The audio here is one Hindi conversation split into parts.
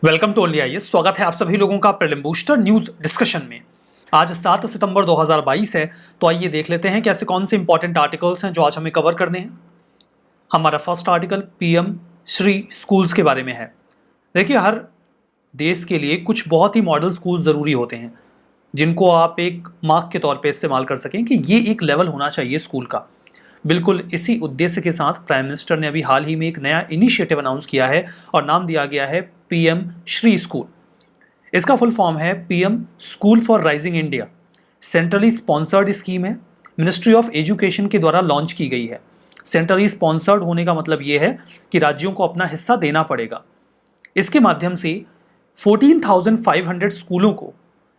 Welcome to only IAS. स्वागत है आप सभी लोगों का प्रीलिम बूस्टर न्यूज डिस्कशन में। आज 7 सितंबर 2022 है, तो आइए देख लेते हैं कि ऐसे कौन से इंपॉर्टेंट आर्टिकल्स हैं जो आज हमें कवर करने हैं। हमारा first article PM Shri schools के बारे में है। देखिए, हर देश के लिए कुछ बहुत ही मॉडल स्कूल ज़रूरी होते हैं जिनको आप एक मार्क के तौर पे इस्तेमाल कर सकें कि ये एक लेवल होना चाहिए स्कूल का। बिल्कुल इसी उद्देश्य के साथ प्राइम मिनिस्टर ने अभी हाल ही में एक नया इनिशिएटिव अनाउंस किया है और नाम दिया गया है पीएम श्री स्कूल। इसका फुल फॉर्म है PM school for rising India. Centrally sponsored scheme है, मिनिस्ट्री ऑफ एजुकेशन के द्वारा लॉन्च की गई है। सेंट्रली स्पॉन्सर्ड होने का मतलब ये है कि राज्यों को अपना हिस्सा देना पड़ेगा। इसके माध्यम से 14,500 स्कूलों को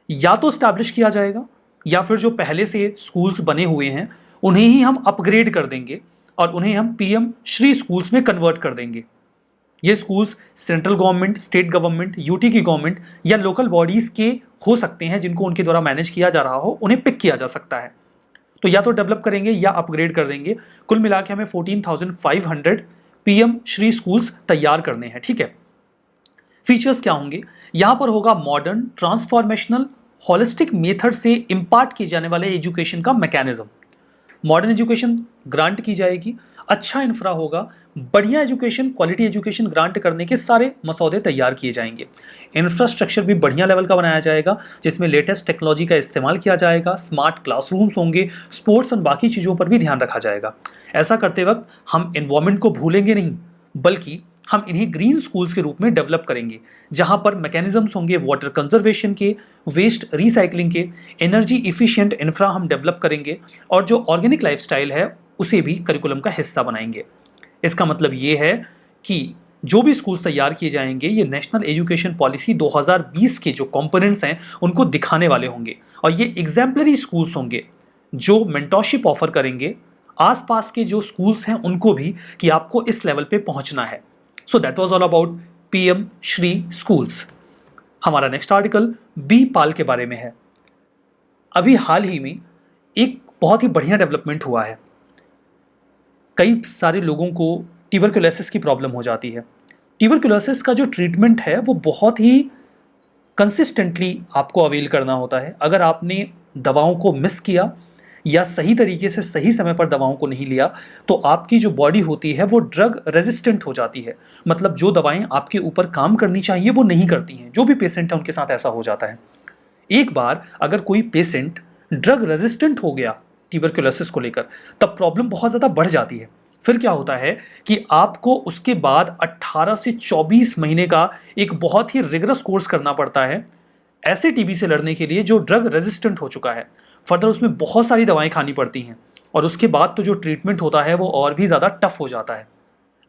या तो स्टैब्लिश किया जाएगा या फिर जो पहले से स्कूल्स बने हुए हैं उन्हें ही हम अपग्रेड कर देंगे और उन्हें हम पीएम श्री स्कूल्स में कन्वर्ट कर देंगे। ये schools central government, state government, UT की गवर्नमेंट या लोकल बॉडीज के हो सकते हैं जिनको उनके द्वारा मैनेज किया जा रहा हो, उन्हें पिक किया जा सकता है। तो या तो डेवलप करेंगे या अपग्रेड कर देंगे। कुल मिला के हमें 14,500 पीएम श्री स्कूल्स तैयार करने हैं। ठीक है, फीचर्स क्या होंगे? यहां पर होगा मॉडर्न, ट्रांसफॉर्मेशनल, होलिस्टिक मेथड से इंपार्ट किए जाने वाले एजुकेशन का मैकेनिज्म। मॉडर्न एजुकेशन ग्रांट की जाएगी, अच्छा इंफ्रा होगा, बढ़िया एजुकेशन, क्वालिटी एजुकेशन ग्रांट करने के सारे मसौदे तैयार किए जाएंगे। इंफ्रास्ट्रक्चर भी बढ़िया लेवल का बनाया जाएगा जिसमें लेटेस्ट टेक्नोलॉजी का इस्तेमाल किया जाएगा, स्मार्ट क्लासरूम्स होंगे, स्पोर्ट्स और बाकी चीज़ों पर भी ध्यान रखा जाएगा। ऐसा करते वक्त हम एनवायरमेंट को भूलेंगे नहीं, बल्कि हम इन्हें ग्रीन स्कूल्स के रूप में डेवलप करेंगे जहां पर मैकेनिज्म्स होंगे वाटर कंजर्वेशन के, वेस्ट रिसाइकलिंग के, एनर्जी इफिशिएंट इंफ्रा हम डेवलप करेंगे और जो ऑर्गेनिक लाइफस्टाइल है उसे भी करिकुलम का हिस्सा बनाएंगे। इसका मतलब ये है कि जो भी स्कूल्स तैयार किए जाएंगे ये नेशनल एजुकेशन पॉलिसी 2020 के जो कंपोनेंट्स हैं उनको दिखाने वाले होंगे और ये एग्जाम्पलरी स्कूल्स होंगे जो मेंटरशिप ऑफर करेंगे आसपास के जो स्कूल्स हैं उनको भी कि आपको इस लेवल पे पहुंचना है। So that was all about PM Shri schools. हमारा नेक्स्ट आर्टिकल बी पाल के बारे में है। अभी हाल ही में एक बहुत ही बढ़िया डेवलपमेंट हुआ है। कई सारे लोगों को ट्यूबरकुलोसिस की प्रॉब्लम हो जाती है। ट्यूबरकुलोसिस का जो ट्रीटमेंट है वो बहुत ही कंसिस्टेंटली आपको अवेल करना होता है। अगर आपने दवाओं को मिस किया या सही तरीके से सही समय पर दवाओं को नहीं लिया तो आपकी जो बॉडी होती है वो ड्रग रेजिस्टेंट हो जाती है। मतलब जो दवाएं आपके ऊपर काम करनी चाहिए वो नहीं करती हैं। जो भी पेशेंट है उनके साथ ऐसा हो जाता है। एक बार अगर कोई पेशेंट ड्रग रेजिस्टेंट हो गया ट्यूबरकुलोसिस को लेकर, तब प्रॉब्लम बहुत ज़्यादा बढ़ जाती है। फिर क्या होता है कि आपको उसके बाद 18 से 24 महीने का एक बहुत ही रिगरस कोर्स करना पड़ता है ऐसे टीबी से लड़ने के लिए जो ड्रग रेजिस्टेंट हो चुका है। फर्दर उसमें बहुत सारी दवाएं खानी पड़ती हैं और उसके बाद तो जो ट्रीटमेंट होता है वो और भी ज़्यादा टफ हो जाता है।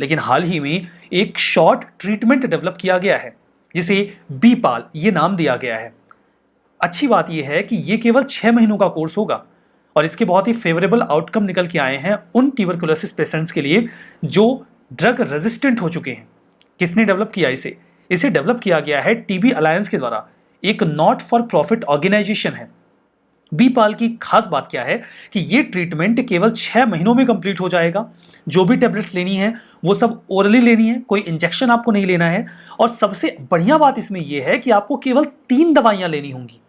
लेकिन हाल ही में एक शॉर्ट ट्रीटमेंट डेवलप किया गया है जिसे बी पाल ये नाम दिया गया है। अच्छी बात यह है कि ये केवल 6 महीनों का कोर्स होगा और इसके बहुत ही फेवरेबल आउटकम निकल के आए हैं उन ट्यूबरकुलोसिस पेशेंट्स के लिए जो ड्रग रेजिस्टेंट हो चुके हैं। किसने डेवलप किया इसे डेवलप किया गया है टीबी अलायंस के द्वारा। एक नॉट फॉर प्रॉफिट ऑर्गेनाइजेशन है। बी पाल की खास बात क्या है कि ये ट्रीटमेंट केवल 6 महीनों में कंप्लीट हो जाएगा। जो भी टेबलेट्स लेनी है वो सब ओरली लेनी है, कोई इंजेक्शन आपको नहीं लेना है। और सबसे बढ़िया बात इसमें यह है कि आपको केवल 3 दवाइयां लेनी होंगी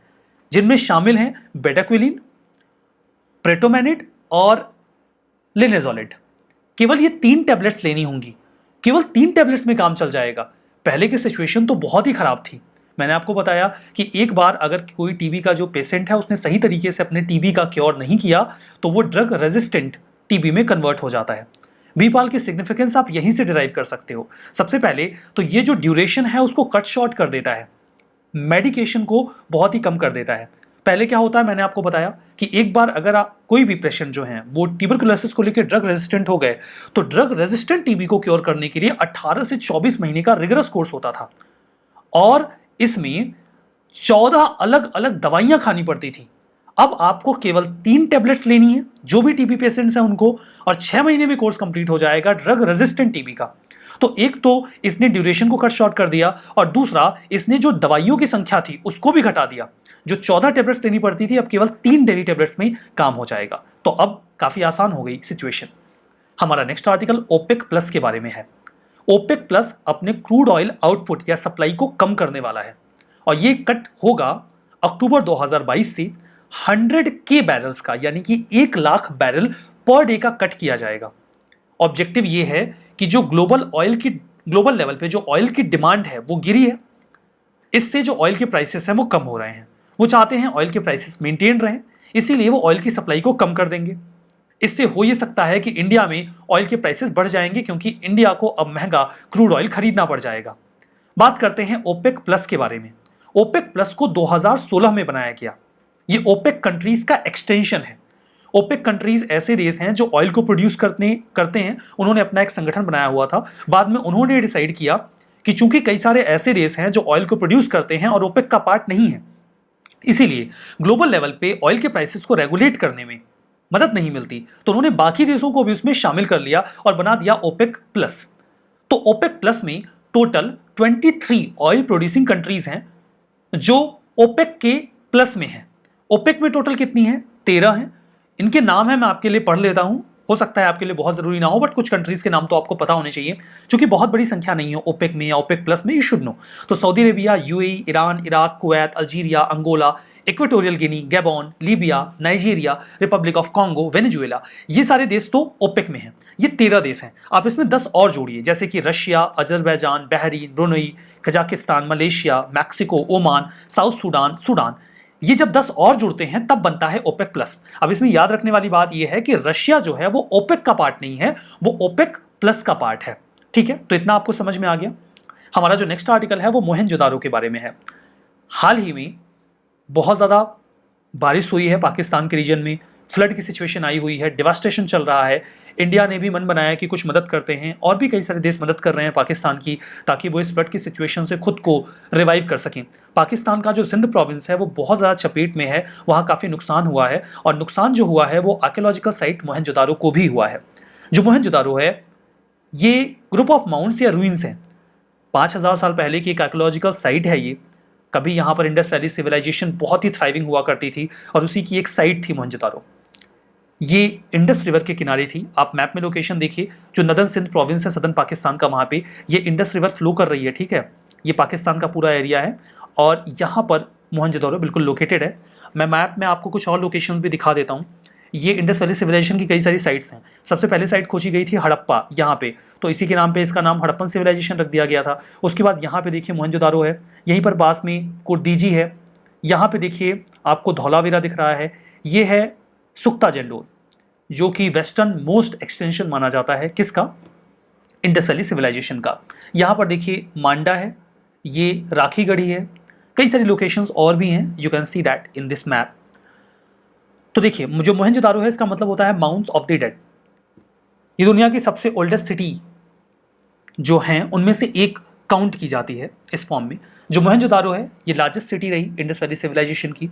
जिनमें शामिल हैं बेटाक्विलिन, प्रेटोमेनिड और लिनेजोलिड। केवल ये 3 टेबलेट्स लेनी होंगी। केवल 3 टेबलेट्स में काम चल जाएगा। पहले की सिचुएशन तो बहुत ही खराब थी। मैंने आपको बताया कि एक बार अगर कोई टीबी का जो पेशेंट है उसने सही तरीके से अपने टीबी का क्योर नहीं किया तो वो ड्रग रेजिस्टेंट टीबी में कन्वर्ट हो जाता है। बीपाल की सिग्निफिकेंस आप यहीं से डिराइव कर सकते हो। सबसे पहले तो ये जो ड्यूरेशन है उसको कट शॉर्ट कर देता है, मेडिकेशन को बहुत ही कम कर देता है। पहले क्या होता है, मैंने आपको बताया कि एक बार अगर आप कोई भी पेशेंट जो हैं वो ट्यूबरकुलोसिस को लेकर ड्रग रेजिस्टेंट हो गए तो ड्रग रेजिस्टेंट टीबी को क्योर करने के लिए 18 से 24 महीने का रिगरस कोर्स होता था और इसमें 14 अलग अलग दवाइयां खानी पड़ती थी। अब आपको केवल 3 टेबलेट्स लेनी है जो भी टीबी पेशेंट्स हैं उनको, और 6 महीने में कोर्स कंप्लीट हो जाएगा ड्रग रेजिस्टेंट टीबी का। तो एक तो इसने ड्यूरेशन को कट शॉर्ट कर दिया और दूसरा इसने जो दवाइयों की संख्या थी उसको भी घटा दिया। जो 14 टेबलेट्स लेनी पड़ती थी अब केवल 3 डेली टेबलेट्स में काम हो जाएगा। तो अब काफी आसान हो गई सिचुएशन। हमारा नेक्स्ट आर्टिकल ओपेक प्लस के बारे में है। ओपेक प्लस अपने क्रूड ऑयल आउटपुट या सप्लाई को कम करने वाला है और ये कट होगा अक्टूबर 2022 से 100 के बैरल्स का, यानी कि 1 लाख बैरल पर डे का कट किया जाएगा। ऑब्जेक्टिव ये है कि जो ग्लोबल लेवल पे जो ऑयल की डिमांड है वो गिरी है, इससे जो ऑयल के प्राइसेस हैं वो कम हो रहे हैं। वो चाहते हैं ऑयल के प्राइसेस मेंटेन रहें, इसीलिए वो ऑयल की सप्लाई को कम कर देंगे। इससे हो ये सकता है कि इंडिया में ऑयल के प्राइसेस बढ़ जाएंगे क्योंकि इंडिया को अब महंगा क्रूड ऑयल खरीदना पड़ जाएगा। बात करते हैं ओपेक प्लस के बारे में। ओपेक प्लस को 2016 में बनाया गया। ये ओपेक कंट्रीज का एक्सटेंशन है। ओपेक कंट्रीज ऐसे देश हैं जो ऑयल को प्रोड्यूस करते हैं। उन्होंने अपना एक संगठन बनाया हुआ था। बाद में उन्होंने डिसाइड किया कि चूंकि कई सारे ऐसे देश हैं जो ऑयल को प्रोड्यूस करते हैं और ओपेक का पार्ट नहीं है, इसीलिए ग्लोबल लेवल पे ऑयल के प्राइसेस को रेगुलेट करने में मदद नहीं मिलती, तो उन्होंने बाकी देशों को भी उसमें शामिल कर लिया और बना दिया ओपेक प्लस। तो ओपेक प्लस में टोटल 23 ऑयल प्रोड्यूसिंग कंट्रीज हैं जो ओपेक के प्लस में हैं। ओपेक में टोटल कितनी है? 13 हैं। इनके नाम है, मैं आपके लिए पढ़ लेता हूं। हो सकता है आपके लिए बहुत जरूरी ना हो, बट कुछ कंट्रीज के नाम तो आपको पता होने चाहिए, क्योंकि बहुत बड़ी संख्या नहीं है ओपेक में या ओपेक प्लस में, यू शुड नो। तो Saudi Arabia, UAE, Iran, Iraq, Kuwait, Algeria, Angola, Equatorial Guinea, Gabon, Libya, Nigeria, Republic of Congo, Venezuela, ये सारे देश तो ओपेक में हैं। ये 13 देश हैं। आप इसमें 10 और जोड़िए, जैसे कि Russia, Azerbaijan, Bahrain, Brunei, Kazakhstan, Malaysia, Mexico, Oman, south Sudan. ये जब 10 और जुड़ते हैं तब बनता है ओपेक प्लस। अब इसमें याद रखने वाली बात यह है कि रशिया जो है वो ओपेक का पार्ट नहीं है, वो ओपेक प्लस का पार्ट है। ठीक है, तो इतना आपको समझ में आ गया। हमारा जो नेक्स्ट आर्टिकल है वो मोहनजोदारो के बारे में है। हाल ही में बहुत ज़्यादा बारिश हुई है पाकिस्तान के रीजन में, फ्लड की सिचुएशन आई हुई है, डिवास्टेशन चल रहा है। इंडिया ने भी मन बनाया कि कुछ मदद करते हैं, और भी कई सारे देश मदद कर रहे हैं पाकिस्तान की, ताकि वो इस फ्लड की सिचुएशन से खुद को रिवाइव कर सकें। पाकिस्तान का जो सिंध प्रोविंस है वो बहुत ज़्यादा चपेट में है, वहाँ काफ़ी नुकसान हुआ है, और नुकसान जो हुआ है वो आर्कियोलॉजिकल साइट मोहनजोदारो को भी हुआ है। जो मोहनजोदारो है ये ग्रुप ऑफ माउंट्स या रूइंस हैं। 5000 साल पहले की एक आर्कियोलॉजिकल साइट है ये। कभी यहाँ पर इंडस वैली सिविलाइजेशन बहुत ही थ्राइविंग हुआ करती थी, और उसी की एक साइट थी मोहनजोदारो। ये इंडस रिवर के किनारे थी। आप मैप में लोकेशन देखिए, जो नदन सिंध प्रोविंस है सदर्न पाकिस्तान का, वहाँ पे ये इंडस रिवर फ्लो कर रही है। ठीक है, ये पाकिस्तान का पूरा एरिया है, और यहाँ पर मोहनजोदारो बिल्कुल लोकेटेड है। मैं मैप में आपको कुछ और लोकेशन भी दिखा देता हूँ। ये इंडस वैली सिविलाइजेशन की कई सारी साइट्स हैं। सबसे पहले साइट खोजी गई थी हड़प्पा, यहाँ पे, तो इसी के नाम पे इसका नाम हड़प्पन सिविलाइजेशन रख दिया गया था। उसके बाद यहाँ पे देखिए मोहनजोदारो है, यहीं पर पास में कुर्दीजी है, यहाँ पे देखिए आपको धौलावीरा दिख रहा है, ये है सुख्ता जेंडोर, जो कि वेस्टर्न मोस्ट एक्सटेंशन माना जाता है किसका? इंडस वैली सिविलाइजेशन का। यहाँ पर देखिए मांडा है, ये राखीगढ़ी है, कई सारी लोकेशंस और भी हैं, you can see that in this map. तो देखिए जो मोहनजोदारो है इसका मतलब होता है माउंट्स ऑफ द डेड। ये दुनिया की सबसे ओल्डेस्ट सिटी जो हैं उनमें से एक काउंट की जाती है इस फॉर्म में। जो मोहनजोदारो है ये लार्जेस्ट सिटी रही इंडस वैली सिविलाइजेशन की।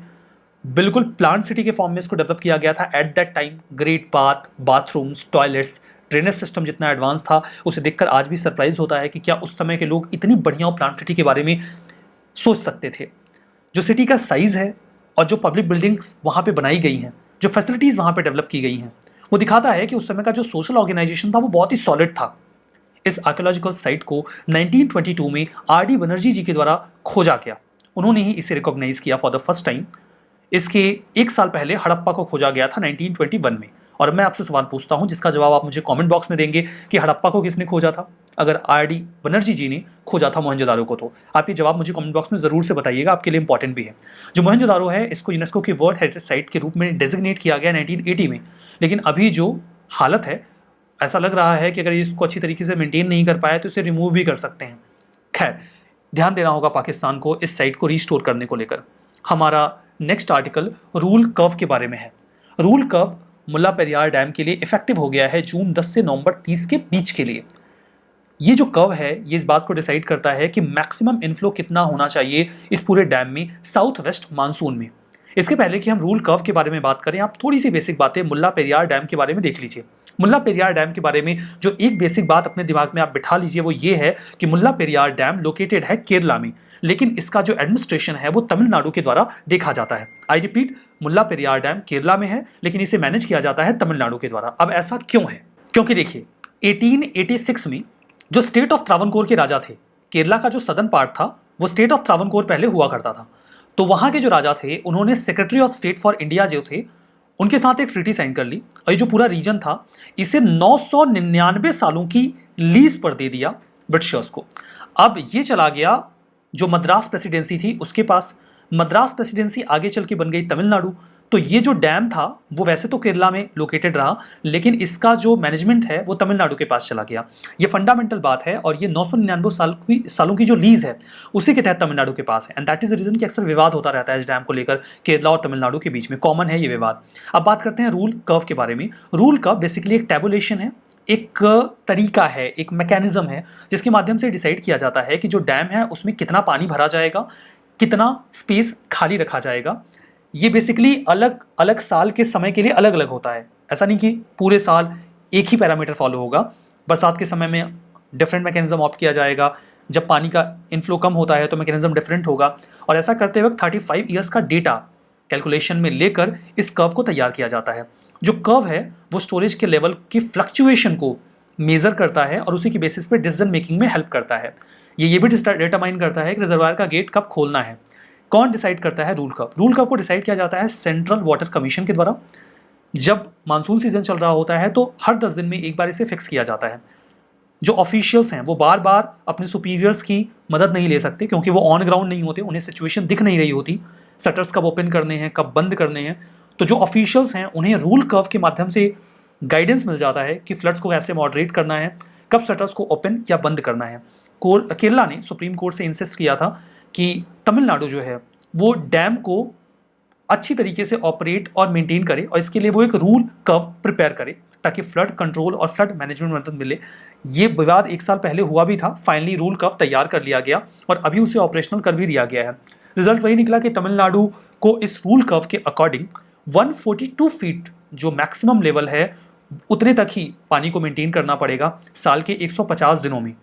बिल्कुल प्लांट सिटी के फॉर्म में इसको डेवलप किया गया था at that time. Great bath, bathrooms, toilets, drainage system जितना एडवांस था, उसे देखकर आज भी सरप्राइज होता है कि क्या उस समय के लोग इतनी बढ़िया प्लांट सिटी के बारे में सोच सकते थे। जो सिटी का साइज़ है और जो पब्लिक बिल्डिंग्स वहाँ पे बनाई गई हैं, जो फैसिलिटीज़ वहाँ पे डेवलप की गई हैं, वो दिखाता है कि उस समय का जो सोशल ऑर्गेनाइजेशन था वो बहुत ही सॉलिड था। इस आर्कियोलॉजिकल साइट को 1922 में आर.डी. बनर्जी जी के द्वारा खोजा गया। उन्होंने ही इसे रिकॉग्नाइज किया फॉर द फर्स्ट टाइम। इसके एक साल पहले हड़प्पा को खोजा गया था 1921 में। और मैं आपसे सवाल पूछता हूं जिसका जवाब आप मुझे कमेंट बॉक्स में देंगे कि हड़प्पा को किसने खोजा था। अगर आर.डी. बनर्जी जी ने खोजा था मोहनजोदारो को, तो आप ये जवाब मुझे कमेंट बॉक्स में ज़रूर से बताइएगा, आपके लिए इंपॉर्टेंट भी है। जो मोहनजोदारो है इसको यूनेस्को की वर्ल्ड हेरिटेज साइट के रूप में डेजिग्नेट किया गया 1980 में। लेकिन अभी जो हालत है, ऐसा लग रहा है कि अगर इसको अच्छी तरीके से मेंटेन नहीं कर पाए तो इसे रिमूव भी कर सकते हैं। खैर, ध्यान देना होगा पाकिस्तान को इस साइट को रिस्टोर करने को लेकर। हमारा नेक्स्ट आर्टिकल रूल कर्व के बारे में है। रूल कर्व मुल्ला पेरियार डैम के लिए इफेक्टिव हो गया है जून 10 से नवंबर 30 के बीच के लिए। ये जो कर्व है ये इस बात को डिसाइड करता है कि मैक्सिमम इनफ्लो कितना होना चाहिए इस पूरे डैम में साउथ वेस्ट मानसून में। इसके पहले कि हम रूल कर्व के बारे में बात करें, आप थोड़ी सी बेसिक बातें मुल्ला पेरियार डैम के बारे में देख लीजिए। मुल्ला पेरियार डैम के बारे में जो एक बेसिक बात अपने दिमाग में आप बिठा लीजिए वो ये है कि मुल्ला पेरियार डैम लोकेटेड है केरला में, लेकिन इसका जो एडमिनिस्ट्रेशन है वो तमिलनाडु के द्वारा देखा जाता है। I repeat, Mulla Periyar dam Kerala में है लेकिन इसे मैनेज किया जाता है तमिलनाडु के द्वारा। अब ऐसा क्यों है? क्योंकि देखिए 1886 में जो स्टेट ऑफ त्रावणकोर के राजा थे, केरला का जो सदर्न पार्ट था वो स्टेट ऑफ त्रावणकोर पहले हुआ करता था। तो वहां के जो राजा थे उन्होंने secretary of state for India जो थे उनके साथ एक ट्रीटी साइन कर ली और ये जो पूरा रीजन था इसे 999 सालों की लीज पर दे दिया ब्रिटिशर्स को। अब ये चला गया जो मद्रास प्रेसिडेंसी थी उसके पास। मद्रास प्रेसिडेंसी आगे चल के बन गई तमिलनाडु। तो ये जो डैम था वो वैसे तो केरला में लोकेटेड रहा, लेकिन इसका जो मैनेजमेंट है वो तमिलनाडु के पास चला गया। ये फंडामेंटल बात है और ये 999 सालों की जो लीज है उसी के तहत तमिलनाडु के पास है। एंड दैट इज रीजन कि अक्सर विवाद होता रहता है इस डैम को लेकर केरला और तमिलनाडु के बीच में, कॉमन है ये विवाद। अब बात करते हैं रूल कर्व के बारे में। रूल कर्व बेसिकली एक टेबुलेशन है, एक तरीका है, एक मैकेनिज्म है जिसके माध्यम से डिसाइड किया जाता है कि जो डैम है उसमें कितना पानी भरा जाएगा, कितना स्पेस खाली रखा जाएगा। ये बेसिकली अलग अलग साल के समय के लिए अलग अलग होता है। ऐसा नहीं कि पूरे साल एक ही पैरामीटर फॉलो होगा। बरसात के समय में डिफरेंट मैकेनिज्म ऑप्ट किया जाएगा, जब पानी का इनफ्लो कम होता है तो मैकेनिज्म डिफरेंट होगा। और ऐसा करते वक्त 35 ईयर्स का डेटा कैलकुलेशन में लेकर इस कर्व को तैयार किया जाता है। जो कर्व है वो स्टोरेज के लेवल की फ्लक्चुएशन को मेजर करता है और उसी की बेसिस पे डिसीजन मेकिंग में हेल्प करता है। ये भी डिटरमाइन करता है कि रिजर्वायर का गेट कब खोलना है। कौन डिसाइड करता है? Rule curve. रूल कर्व को डिसाइड किया जाता है सेंट्रल वाटर कमीशन के द्वारा। जब मानसून सीजन चल रहा होता है तो हर 10 दिन में एक बार इसे फिक्स किया जाता है। जो ऑफिशियल्स हैं वो बार बार अपने सुपीरियर्स की मदद नहीं ले सकते क्योंकि वो ऑन ग्राउंड नहीं होते, उन्हें सिचुएशन दिख नहीं रही होती, शटर्स कब ओपन करने हैं, कब बंद करने हैं। तो जो ऑफिशियल्स हैं उन्हें रूल कर्व के माध्यम से गाइडेंस मिल जाता है कि फ्लड्स को कैसे मॉडरेट करना है, कब शटर्स को ओपन या बंद करना है। केरला ने सुप्रीम कोर्ट से इंसिस्ट किया था कि तमिलनाडु जो है वो डैम को अच्छी तरीके से ऑपरेट और मेंटेन करे और इसके लिए वो एक रूल कर्व प्रिपेयर करे ताकि फ्लड कंट्रोल और फ्लड मैनेजमेंट मदद मिले। ये विवाद 1 साल पहले हुआ भी था, फाइनली रूल कर्व तैयार कर लिया गया और अभी उसे ऑपरेशनल कर भी दिया गया है। रिजल्ट वही निकला कि तमिलनाडु को इस रूल कर्व के अकॉर्डिंग 142 फीट जो मैक्सिमम लेवल है उतने तक ही पानी को मेंटेन करना पड़ेगा साल के 150 दिनों में।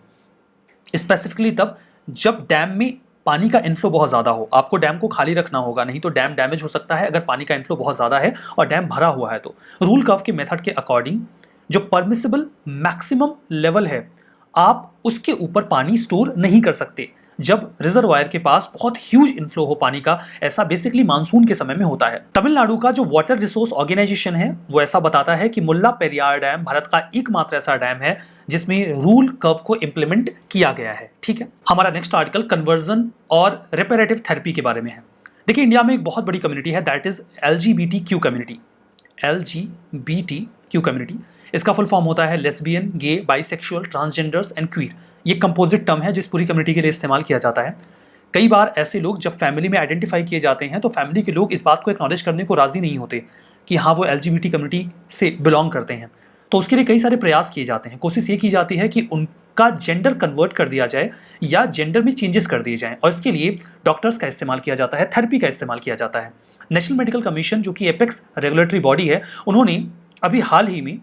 स्पेसिफिकली तब जब डैम में पानी का इनफ्लो बहुत ज़्यादा हो। आपको डैम को खाली रखना होगा, नहीं तो डैम डैमेज हो सकता है अगर पानी का इनफ्लो बहुत ज़्यादा है और डैम भरा हुआ है। तो रूल कर्व के मेथड के अकॉर्डिंग जो परमिसिबल मैक्सिमम लेवल है आप उसके ऊपर पानी स्टोर नहीं कर सकते जब रिजर्वायर के पास बहुत ह्यूज इनफ्लो हो पानी का। ऐसा बेसिकली मानसून के समय में होता है। तमिलनाडु का जो वाटर रिसोर्स ऑर्गेनाइजेशन है वो ऐसा बताता है कि मुल्ला पेरियार डैम भारत का एकमात्र ऐसा डैम है जिसमें रूल कर्व को इंप्लीमेंट किया गया है। ठीक है, हमारा नेक्स्ट आर्टिकल कन्वर्जन और रिपेरेटिव थेरेपी के बारे में है। देखिए, इंडिया में एक बहुत बड़ी कम्युनिटी है, that is LGBTQ community. LGBTQ community, इसका फुल फॉर्म होता है lesbian, gay, bisexual, transgenders and queer. ये कंपोजिट टर्म है जो इस पूरी कम्युनिटी के लिए इस्तेमाल किया जाता है। कई बार ऐसे लोग जब फैमिली में आइडेंटिफाई किए जाते हैं तो फैमिली के लोग इस बात को एक्नॉलेज करने को राजी नहीं होते कि हाँ वो LGBT कम्युनिटी से बिलोंग करते हैं। तो उसके लिए कई सारे प्रयास किए जाते हैं। कोशिश ये की जाती है कि उनका जेंडर कन्वर्ट कर दिया जाए या जेंडर में चेंजेस कर दिए जाएं और इसके लिए डॉक्टर्स का इस्तेमाल किया जाता है, थेरेपी का इस्तेमाल किया जाता है। नेशनल मेडिकल कमीशन जो कि एपेक्स रेगुलेटरी बॉडी है, उन्होंने अभी हाल ही में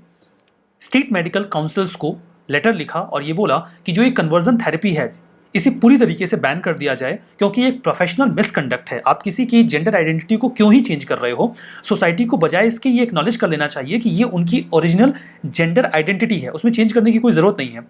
स्टेट मेडिकल काउंसिल्स को लेटर लिखा और ये बोला कि जो ये कन्वर्जन थेरेपी है इसे पूरी तरीके से बैन कर दिया जाए क्योंकि ये एक प्रोफेशनल मिसकंडक्ट है। आप किसी की जेंडर आइडेंटिटी को क्यों ही चेंज कर रहे हो? सोसाइटी को बजाय इसके ये एक्नॉलेज कर लेना चाहिए कि ये उनकी ओरिजिनल जेंडर आइडेंटिटी है, उसमें चेंज करने की कोई ज़रूरत नहीं है।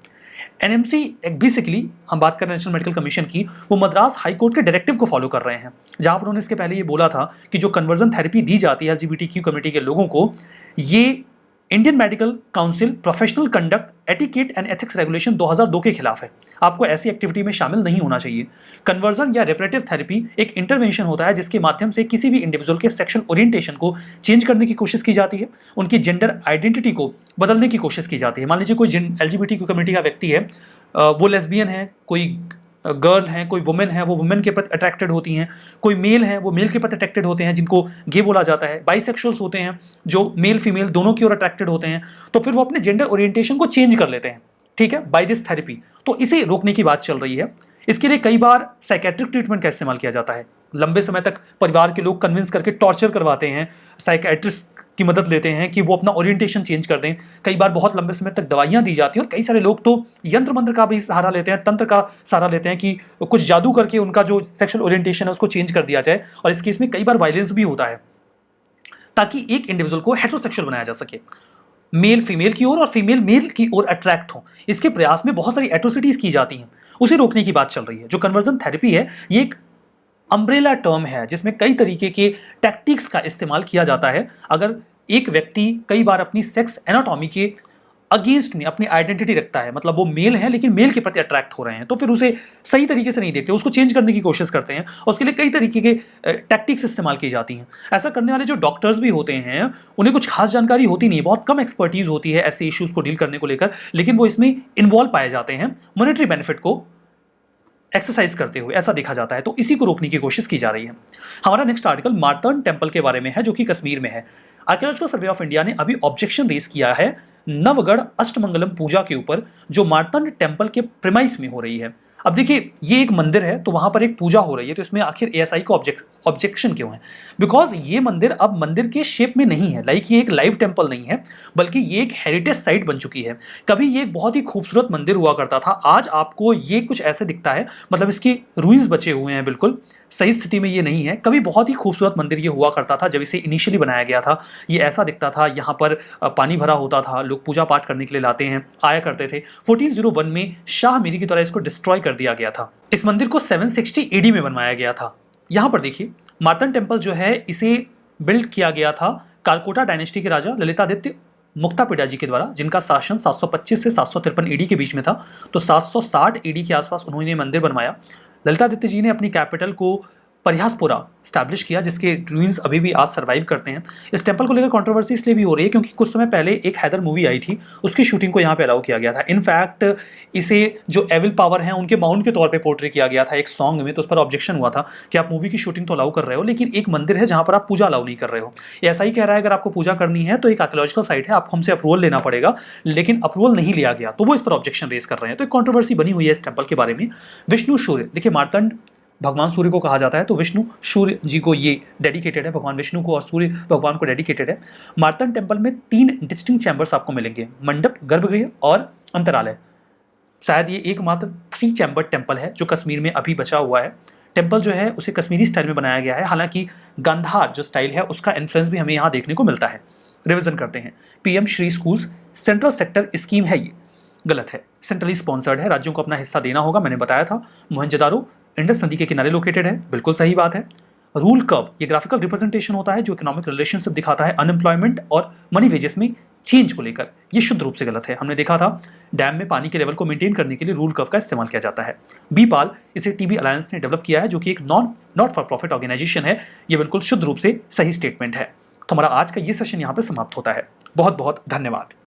NMC बेसिकली हम बात कर रहे हैं नेशनल मेडिकल कमीशन की, वो मद्रास हाई कोर्ट के डायरेक्टिव को फॉलो कर रहे हैं जहां पर उन्होंने इसके पहले ये बोला था कि जो कन्वर्जन थेरेपी दी जाती है LGBTQ कम्युनिटी के लोगों को, ये Indian medical council professional conduct etiquette and ethics regulation 2002 के खिलाफ है। आपको ऐसी एक्टिविटी में शामिल नहीं होना चाहिए। कन्वर्जन या रिपरेटिव थेरेपी एक इंटरवेंशन होता है जिसके माध्यम से किसी भी इंडिविजुअल के सेक्सुअल ओरिएंटेशन को चेंज करने की कोशिश की जाती है, उनकी जेंडर आइडेंटिटी को बदलने की कोशिश की जाती है। मान लीजिए कोई LGBTQ कम्युनिटी का व्यक्ति है, वो लेस्बियन है, कोई गर्ल हैं, कोई वुमेन है, वो वुमेन के प्रति अट्रैक्टेड होती हैं, कोई मेल है वो मेल के प्रति अट्रैक्टेड होते हैं जिनको गे बोला जाता है, बाइसेक्सुअल्स होते हैं जो मेल फीमेल दोनों की ओर अट्रैक्टेड होते हैं, तो फिर वो अपने जेंडर ओरिएंटेशन को चेंज कर लेते हैं, ठीक है, बाय दिस थेरेपी। तो इसे रोकने की बात चल रही है। इसके लिए कई बार साइकेट्रिक ट्रीटमेंट का इस्तेमाल किया जाता है। लंबे समय तक परिवार के लोग कन्विंस करके टॉर्चर करवाते हैं, साइकेट्रिस्ट की मदद लेते हैं कि वो अपना ओरिएंटेशन चेंज कर दें। कई बार बहुत लंबे समय तक दवाइयां दी जाती हैं और कई सारे लोग तो यंत्र मंत्र का भी सहारा लेते हैं, तंत्र का सहारा लेते हैं कि कुछ जादू करके उनका जो सेक्सुअल ओरिएंटेशन है उसको चेंज कर दिया जाए। और इस केस में कई बार वायलेंस भी होता है ताकि एक इंडिविजुअल को हेटेरोसेक्सुअल बनाया जा सके। मेल फीमेल की ओर और फीमेल मेल की ओर अट्रैक्ट हो, इसके प्रयास में बहुत सारी एट्रोसिटीज की जाती हैं, उसे रोकने की बात चल रही है। जो कन्वर्जन थेरेपी है, ये एक अम्ब्रेला टर्म है जिसमें कई तरीके के टैक्टिक्स का इस्तेमाल किया जाता है। अगर एक व्यक्ति कई बार अपनी सेक्स एनाटॉमी के अगेंस्ट में अपनी आइडेंटिटी रखता है, मतलब वो मेल है लेकिन मेल के प्रति अट्रैक्ट हो रहे हैं, तो फिर उसे सही तरीके से नहीं देखते, उसको चेंज करने की कोशिश करते हैं और उसके लिए कई तरीके के टैक्टिक्स इस्तेमाल की जाती हैं। ऐसा करने वाले जो डॉक्टर्स भी होते हैं उन्हें कुछ खास जानकारी होती नहीं है, बहुत कम एक्सपर्टीज होती है ऐसे इश्यूज को डील करने को लेकर, लेकिन वो इसमें इन्वॉल्व पाए जाते हैं मॉनेटरी बेनिफिट को एक्सरसाइज करते हुए, ऐसा देखा जाता है। तो इसी को रोकने की कोशिश की जा रही है। हमारा नेक्स्ट आर्टिकल मार्तंड टेम्पल के बारे में है, जो कि कश्मीर में है। आर्कियोलॉजिकल सर्वे ऑफ इंडिया ने अभी ऑब्जेक्शन रेज किया है नवगढ़ अष्टमंगलम पूजा के ऊपर, जो मार्तंड टेम्पल के प्रेमाइस में हो रही है। अब देखिए, ये एक मंदिर है तो वहां पर एक पूजा हो रही है, तो इसमें आखिर एएसआई को ऑब्जेक्शन क्यों है? बिकॉज ये मंदिर अब मंदिर के शेप में नहीं है, लाइक ये एक लाइव टेम्पल नहीं है, बल्कि ये एक हेरिटेज साइट बन चुकी है। कभी ये एक बहुत ही खूबसूरत मंदिर हुआ करता था, आज आपको ये कुछ ऐसे दिखता है, मतलब इसकी रूइंस बचे हुए हैं, बिल्कुल सही स्थिति में ये नहीं है। कभी बहुत ही खूबसूरत मंदिर ये हुआ करता था, जब इसे इनिशियली बनाया गया था ये ऐसा दिखता था। यहाँ पर पानी भरा होता था, लोग पूजा पाठ करने के लिए लाते हैं, आया करते थे। 1401 में शाह मीरी की द्वारा इसको डिस्ट्रॉय कर दिया गया था। इस मंदिर को 760 एडी में बनवाया गया था। यहाँ पर देखिए, मार्तंड टेम्पल जो है इसे बिल्ड किया गया था कालकोटा डायनेस्टी के राजा ललितादित्य मुक्तापिड़ा जी के द्वारा, जिनका शासन 725 से 753 ईडी के बीच में था। तो 760 ईडी के आसपास उन्होंने मंदिर बनवाया। ललितादित्य जी ने अपनी कैपिटल को परिहासपुरा स्टैब्लिश किया, जिसके रूइंस अभी भी आज सर्वाइव करते हैं। इस टेंपल को लेकर कंट्रोवर्सी इसलिए भी हो रही है क्योंकि कुछ समय पहले एक हैदर मूवी आई थी, उसकी शूटिंग को यहाँ पे अलाउ किया गया था। इनफैक्ट इसे जो एविल पावर हैं उनके माउंट के तौर पे पोर्ट्रे किया गया था एक सॉन्ग में, तो उस पर ऑब्जेक्शन हुआ था कि आप मूवी की शूटिंग तो अलाउ कर रहे हो, लेकिन एक मंदिर है जहाँ पर आप पूजा अलाउ नहीं कर रहे हो। ऐसा ही कह रहा है, अगर आपको पूजा करनी है तो एक आर्कियोलॉजिकल साइट है, आपको हमसे अप्रूवल लेना पड़ेगा, लेकिन अप्रूवल नहीं लिया गया, तो वो इस पर ऑब्जेक्शन रेज कर रहे हैं। तो एक कॉन्ट्रोवर्सी बनी हुई है इस टेंपल के बारे में। विष्णु सूर्य, देखिए मार्तंड भगवान सूर्य को कहा जाता है, तो विष्णु सूर्य जी को ये डेडिकेटेड है, भगवान विष्णु को और सूर्य भगवान को डेडिकेटेड है। मार्तंड टेम्पल में 3 डिस्टिंक्ट चैम्बर्स आपको मिलेंगे, मंडप, गर्भगृह और अंतरालय। शायद ये एकमात्र 3 चैम्बर टेम्पल है जो कश्मीर में अभी बचा हुआ है। टेम्पल जो है उसे कश्मीरी स्टाइल में बनाया गया है, हालांकि गांधार जो स्टाइल है उसका इन्फ्लुएंस भी हमें यहाँ देखने को मिलता है। रिविजन करते हैं। PM Shri schools central sector scheme है, ये गलत है, सेंट्रली स्पॉन्सर्ड है, राज्यों को अपना हिस्सा देना होगा, मैंने बताया था। मोहनजोदारो इंडस नदी के किनारे लोकेटेड है, बिल्कुल सही बात है। रूल कर्व, ये ग्राफिकल रिप्रेजेंटेशन होता है जो इकोनॉमिक रिलेशनशिप दिखाता है अनएम्प्लॉयमेंट और मनी वेजेस में चेंज को लेकर, ये शुद्ध रूप से गलत है। हमने देखा था डैम में पानी के लेवल को मेंटेन करने के लिए रूल कर्व का इस्तेमाल किया जाता है। बीपाल, इसे टीबी अलायंस ने डेवलप किया है, जो कि एक नॉट फॉर प्रॉफिट ऑर्गेनाइजेशन है। ये बिल्कुल शुद्ध रूप से सही स्टेटमेंट है। तो हमारा आज का ये सेशन यहाँ पर समाप्त होता है। बहुत बहुत धन्यवाद।